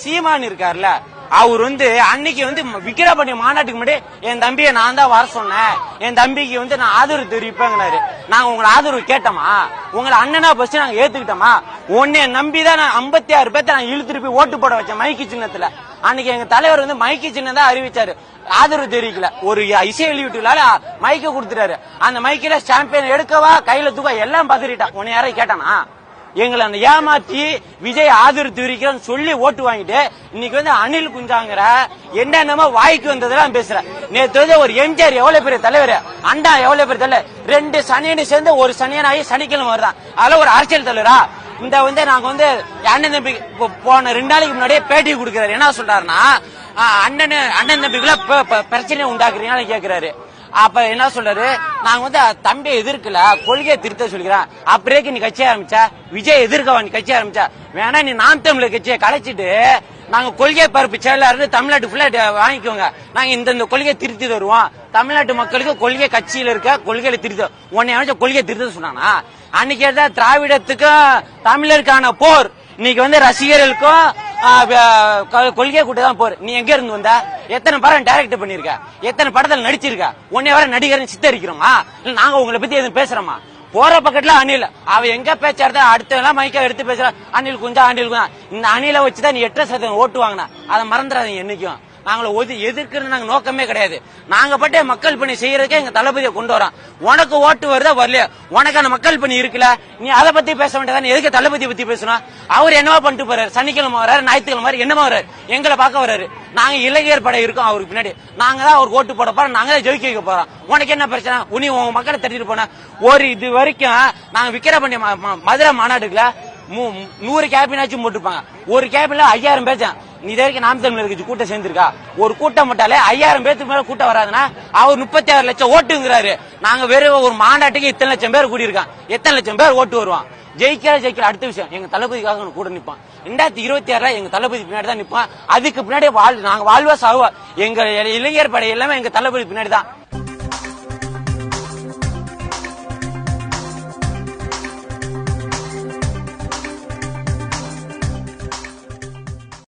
சீமான் இருக்காருல்ல, அவர் அன்னைக்கு விக்கிரவாண்டி மாநாட்டுக்கு முன்னாடி என் தம்பியை நான் தான் வர சொன்னேன், என் தம்பிக்கு நான் ஆதரவு தெரிவிப்பேங்கிறாரு. நாங்க உங்களை ஆதரவு கேட்டோமா? உங்களை அண்ணனா பஸ் நாங்க ஏத்துக்கிட்டோமா? உன்னை நம்பிதான் நான் 56 பேர்த்த நான் இழுத்துட்டு போய் ஓட்டு போட வச்சேன் மைக்கு சின்னத்துல. அன்னைக்கு எங்க தலைவர் மைக்கு சின்னம் தான் அறிவிச்சாரு, ஆதரவு தெரிவிக்கல. ஒரு இசை வெளியீட்டுல மைக்க கொடுத்துட்டாரு. அந்த மைக்கில சாம்பியன் எடுக்கவா கையில தூக்க எல்லாம் பதறிட்டா. உன்னை யாரையும் கேட்டானா? எங்களை அந்த ஏமாற்றி விஜய் ஆதரவு தெரிவிக்கிறோம் சொல்லி ஓட்டு வாங்கிட்டு இன்னைக்கு அனில் குஞ்சாங்கிற என்னென்னமோ வாய்க்கு வந்ததெல்லாம் பேசுற. நேற்று ஒரு எம்ஜிஆர் எவ்வளவு பெரிய தலைவர், அண்டா எவ்வளவு பெரிய தலைவர், 2 சனியனு சேர்ந்து ஒரு சனியன் ஆகி சனிக்கிழமை வருதான். அதெல்லாம் ஒரு அரசியல் தலைவரா? நாங்க அண்ணன் தம்பி போன 2 நாளைக்கு முன்னாடியே பேட்டி கொடுக்கிறாரு. என்ன சொல்றாருன்னா, அண்ணன் தம்பிக்குள்ள பிரச்சனை உண்டாக்குறீங்கன்னு கேக்குறாரு. அப்ப என்ன சொல்றாரு, நாங்க தம்பியை எதிர்க்கல, கொள்கையை திருத்த சொல்லிக்கிறேன். அப்படியே நீ கட்சி ஆரம்பிச்சா, விஜய் எதிர்க்கவா நீ கட்சி ஆரம்பிச்சா? வேணா நீ நாம் தமிழர் கட்சியை கலைச்சிட்டு நாங்க கொள்கை பரப்பு செயலாளர் தமிழ்நாட்டு ஃபுல்லா வாங்கிக்கோங்க, நாங்க இந்த கொள்கையை திருத்தி தருவோம். தமிழ்நாட்டு மக்களுக்கு கொள்கை கட்சியில இருக்க கொள்கையில திருத்த உன்னை கொள்கையை திருத்த சொன்னானா? அன்னைக்கு திராவிடத்துக்கும் தமிழருக்கான போர், இன்னைக்கு ரசிகர்களுக்கும் கொள்கை கூட்ட தான் போற. நீ எங்க இருந்து வந்த? எத்தனை படம் டைரக்ட் பண்ணிருக்க? எத்தனை படத்துல நடிச்சிருக்க? உன்னை வர நடிகர் சித்தரிக்கிறோமா? இல்ல நாங்க உங்களை பத்தி எதுவும் பேசுறோமா? போற பக்கத்துல அணில் அவ எங்க பேச்சாரு, அடுத்த எல்லாம் மைக்க எடுத்து பேசுற. அணில் குஞ்சா அணில் குஞ்சா, இந்த அணில வச்சுதான் நீ 8% ஓட்டு வாங்கின. அதை மறந்துடாதீங்க. என்னைக்கும் நாங்கள எதிர்க்கிறது நாங்க நோக்கமே கிடையாது. நாங்க பட்டே மக்கள் பணி செய்யறதுக்கே எங்க தளபதியை கொண்டு வரோம். உனக்கு ஓட்டு வருதா வரலையா, உனக்கான மக்கள் பணி இருக்குல்ல, நீ அதை பத்தி பேச வேண்டியதான். எதுக்கு தளபதியை பத்தி பேசணும்? அவர் என்னவா பண்ணிட்டு போறாரு? சனிக்கிழமை வர்றாரு, ஞாயிற்றுக்கிழமை வர்றாரு, என்னமா வர்றாரு? எங்களை பார்க்க வர்றாரு. நாங்க இளைஞர் படை இருக்கோம் அவருக்கு பின்னாடி, நாங்க தான் அவருக்கு ஓட்டு போட போறோம், நாங்க தான் ஜெயிக்க வைக்க போறோம். உனக்கு என்ன பிரச்சனை? உனி உங்க மக்களை தட்டிட்டு போன ஒரு இது வரைக்கும் நாங்க விக்கிரவாண்டி மதுரை மாநாட்டுக்குல 100 கேபினாச்சும் போட்டுருப்பாங்க. ஒரு கேபின்ல 5000 பேர் தான். இது வரைக்கும் நாம் தமிழர் கட்சி கூட்டம் சேர்ந்திருக்கா? ஒரு கூட்டம் மட்டும் 5000 பேருக்கு மேல கூட்டம் வராதுன்னா அவர் 36 லட்சம் ஓட்டுங்கிறாரு. நாங்க வெறும் ஒரு மாநாட்டுக்கு இத்தனை லட்சம் பேர் கூடியிருக்கான். எத்தனை லட்சம் பேர் ஓட்டு வருவான்? ஜெயிக்கிற அடுத்த விஷயம் எங்க தளபதிக்காக கூட நிப்பான். 2026 எங்க தளபதி பின்னாடி தான் நிப்பான். அதுக்கு பின்னாடி நாங்க வாழ்வா சாவா. எங்க இளைஞர் படை எல்லாமே எங்க தளபதி பின்னாடி தான்.